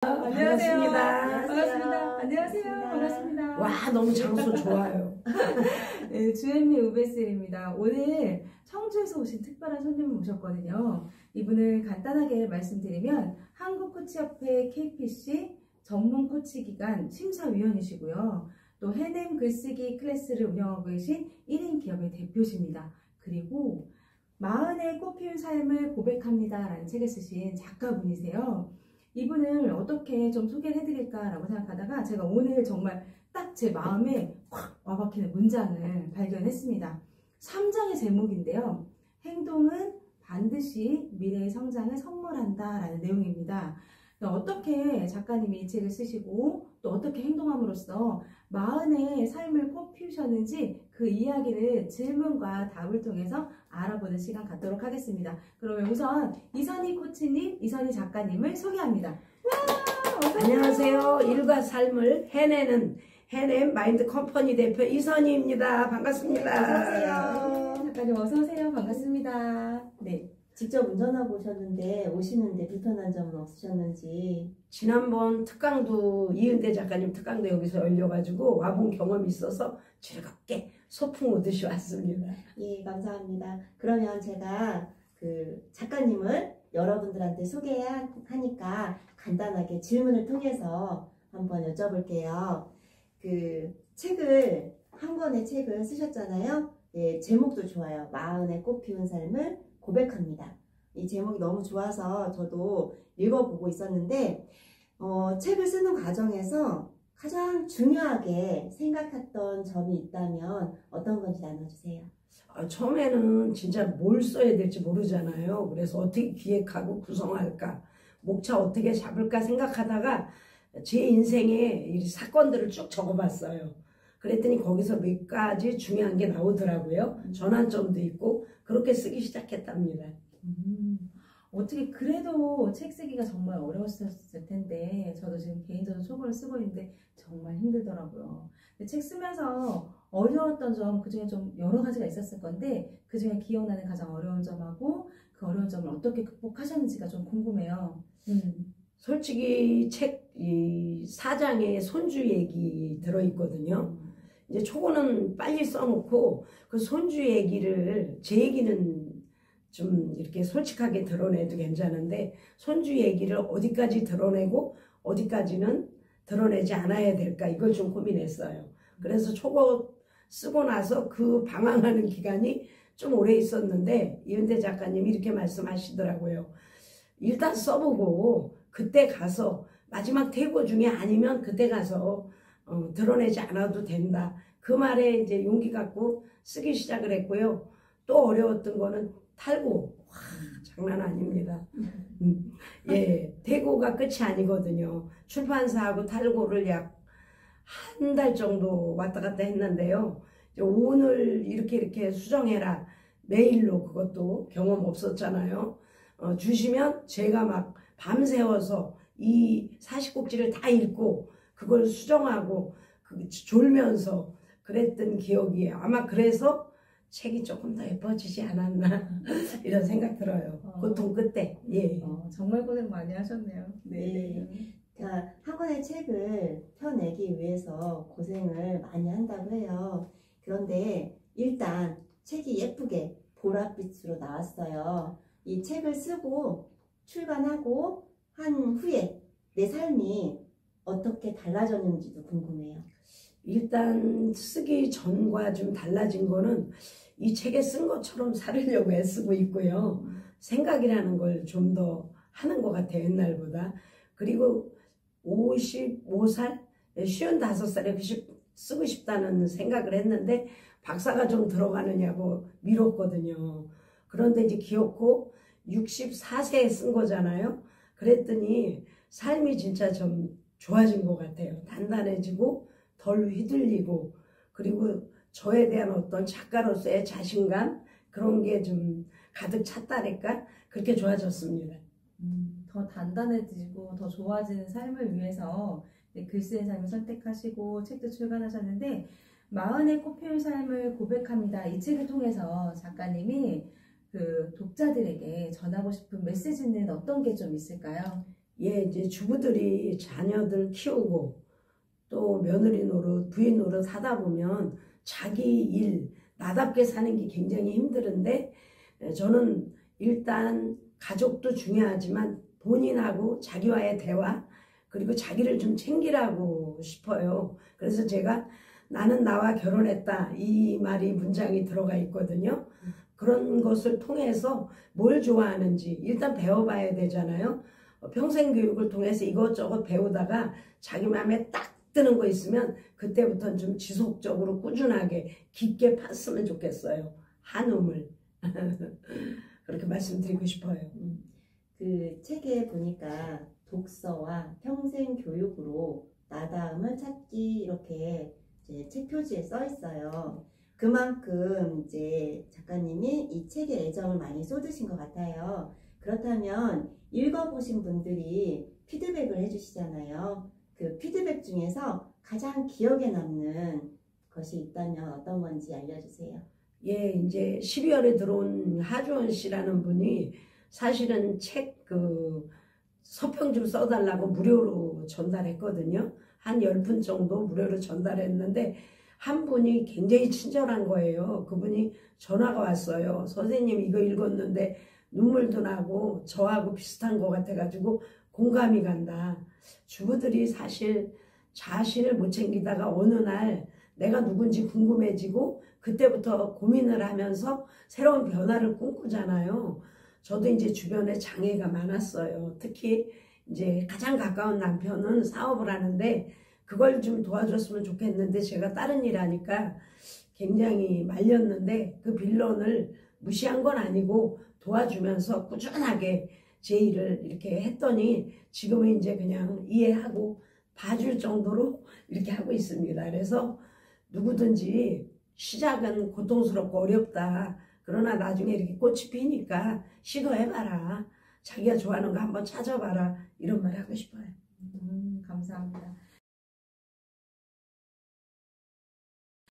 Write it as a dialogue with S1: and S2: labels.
S1: 안녕하세요.
S2: 반갑습니다.
S1: 안녕하세요. 반갑습니다.
S2: 와, 너무 장소 좋아요.
S1: 네, 주현미 우베슬입니다. 오늘 청주에서 오신 특별한 손님을 모셨거든요. 이분을 간단하게 말씀드리면 한국코치협회 KPC 전문 코치 기관 심사위원이시고요. 또 해냄 글쓰기 클래스를 운영하고 계신 1인 기업의 대표십니다. 그리고 마흔의 꽃피운 삶을 고백합니다 라는 책을 쓰신 작가분이세요. 이분을 어떻게 좀 소개를 해드릴까라고 생각하다가 제가 오늘 정말 딱 제 마음에 확 와박히는 문장을 발견했습니다. 3장의 제목인데요. 행동은 반드시 미래의 성장을 선물한다 라는 내용입니다. 어떻게 작가님이 이 책을 쓰시고 또 어떻게 행동함으로써 마흔의 삶을 꽃 피우셨는지 그 이야기를 질문과 답을 통해서 알아보는 시간 갖도록 하겠습니다. 그러면 우선 이선희 코치님, 이선희 작가님을 소개합니다. 와,
S2: 안녕하세요. 일과 삶을 해내는 해냄 마인드 컴퍼니 대표 이선희입니다. 반갑습니다.
S1: 어서오세요. 작가님 어서오세요. 반갑습니다. 네.
S3: 직접 운전하고 오셨는데 오시는데 불편한 점은 없으셨는지.
S2: 지난번 특강도 이은대 작가님 특강도 여기서 열려가지고 와본 경험이 있어서 즐겁게 소풍 오듯이 왔습니다.
S3: 예, 감사합니다. 그러면 제가 그 작가님을 여러분들한테 소개하니까 간단하게 질문을 통해서 한번 여쭤볼게요. 그 책을, 한 권의 책을 쓰셨잖아요. 예, 제목도 좋아요. 마흔의 꽃 피운 삶을 고백합니다. 이 제목이 너무 좋아서 저도 읽어보고 있었는데 책을 쓰는 과정에서 가장 중요하게 생각했던 점이 있다면 어떤 건지 나눠주세요.
S2: 처음에는 진짜 뭘 써야 될지 모르잖아요. 그래서 어떻게 기획하고 구성할까, 목차 어떻게 잡을까 생각하다가 제 인생의 이 사건들을 쭉 적어봤어요. 그랬더니 거기서 몇 가지 중요한 게 나오더라고요. 전환점도 있고 그렇게 쓰기 시작했답니다.
S1: 어떻게 그래도 책 쓰기가 정말 어려웠을 텐데 저도 지금 개인적으로 초보를 쓰고 있는데 정말 힘들더라고요. 근데 책 쓰면서 어려웠던 점 그중에 좀 여러 가지가 있었을 건데 그중에 기억나는 가장 어려운 점하고 그 어려운 점을 어떻게 극복하셨는지가 좀 궁금해요.
S2: 솔직히 책 이 4장에 손주 얘기 들어있거든요. 이제 초고는 빨리 써놓고 그 손주 얘기를, 제 얘기는 좀 이렇게 솔직하게 드러내도 괜찮은데 손주 얘기를 어디까지 드러내고 어디까지는 드러내지 않아야 될까, 이걸 좀 고민했어요. 그래서 초고 쓰고 나서 그 방황하는 기간이 좀 오래 있었는데 이은대 작가님이 이렇게 말씀하시더라고요. 일단 써보고 그때 가서 마지막 퇴고 중에 아니면 그때 가서 드러내지 않아도 된다. 그 말에 이제 용기 갖고 쓰기 시작을 했고요. 또 어려웠던 거는 탈고. 와, 장난 아닙니다. 예, 퇴고가 끝이 아니거든요. 출판사하고 탈고를 약 한 달 정도 왔다 갔다 했는데요. 오늘 이렇게 수정해라. 메일로, 그것도 경험 없었잖아요. 주시면 제가 막 밤새워서 이 40곡지를 다 읽고 그걸 수정하고 졸면서 그랬던 기억이, 아마 그래서 책이 조금 더 예뻐지지 않았나 이런 생각 들어요. 고통 끝에. 예.
S1: 정말 고생 많이 하셨네요.
S3: 네. 자, 한 권의 책을 펴내기 위해서 고생을 많이 한다고 해요. 그런데 일단 책이 예쁘게 보랏빛으로 나왔어요. 이 책을 쓰고 출간하고 한 후에 내 삶이 어떻게 달라졌는지도 궁금해요.
S2: 일단 쓰기 전과 좀 달라진 거는 이 책에 쓴 것처럼 살으려고 애쓰고 있고요. 생각이라는 걸 좀 더 하는 것 같아요, 옛날보다. 그리고 55살, 55살에 쓰고 싶다는 생각을 했는데 박사가 좀 들어가느냐고 미뤘거든요. 그런데 이제 기어코 64세에 쓴 거잖아요. 그랬더니 삶이 진짜 좀 좋아진 것 같아요. 단단해지고 덜 휘둘리고, 그리고 저에 대한 어떤 작가로서의 자신감, 그런 게 좀 가득 찼다니까 그렇게 좋아졌습니다.
S1: 더 단단해지고 더 좋아지는 삶을 위해서 글쓰의 삶을 선택하시고 책도 출간하셨는데 마흔의 꽃피운 삶을 고백합니다. 이 책을 통해서 작가님이 그 독자들에게 전하고 싶은 메시지는 어떤 게 좀 있을까요?
S2: 예, 이제 주부들이 자녀들 키우고 또 며느리 노릇, 부인 노릇 하다 보면 자기 일, 나답게 사는 게 굉장히 힘들은데 저는 일단 가족도 중요하지만 본인하고 자기와의 대화 그리고 자기를 좀 챙기라고 싶어요. 그래서 제가 나는 나와 결혼했다 이 말이 문장이 들어가 있거든요. 그런 것을 통해서 뭘 좋아하는지 일단 배워봐야 되잖아요. 평생 교육을 통해서 이것저것 배우다가 자기 마음에 딱 드는 거 있으면 그때부터는 좀 지속적으로 꾸준하게 깊게 팠으면 좋겠어요. 한움을. 그렇게 말씀드리고 싶어요.
S3: 그 책에 보니까 독서와 평생 교육으로 나다움을 찾기 이렇게 이제 책 표지에 써 있어요. 그만큼 이제 작가님이 이 책에 애정을 많이 쏟으신 것 같아요. 그렇다면 읽어보신 분들이 피드백을 해주시잖아요. 그 피드백 중에서 가장 기억에 남는 것이 있다면 어떤 건지 알려주세요.
S2: 예, 이제 12월에 들어온 하주원 씨라는 분이 사실은 책 서평 좀 써달라고 무료로 전달했거든요. 한 10분 정도 무료로 전달했는데 한 분이 굉장히 친절한 거예요. 그분이 전화가 왔어요. 선생님 이거 읽었는데 눈물도 나고 저하고 비슷한 것 같아가지고 공감이 간다. 주부들이 사실 자신을 못 챙기다가 어느 날 내가 누군지 궁금해지고 그때부터 고민을 하면서 새로운 변화를 꿈꾸잖아요. 저도 이제 주변에 장애가 많았어요. 특히 이제 가장 가까운 남편은 사업을 하는데 그걸 좀 도와줬으면 좋겠는데 제가 다른 일 하니까 굉장히 말렸는데 그 빌런을 무시한 건 아니고 도와주면서 꾸준하게 제 일을 이렇게 했더니 지금은 이제 그냥 이해하고 봐줄 정도로 이렇게 하고 있습니다. 그래서 누구든지 시작은 고통스럽고 어렵다. 그러나 나중에 이렇게 꽃이 피니까 시도해봐라. 자기가 좋아하는 거 한번 찾아봐라. 이런 말 하고 싶어요.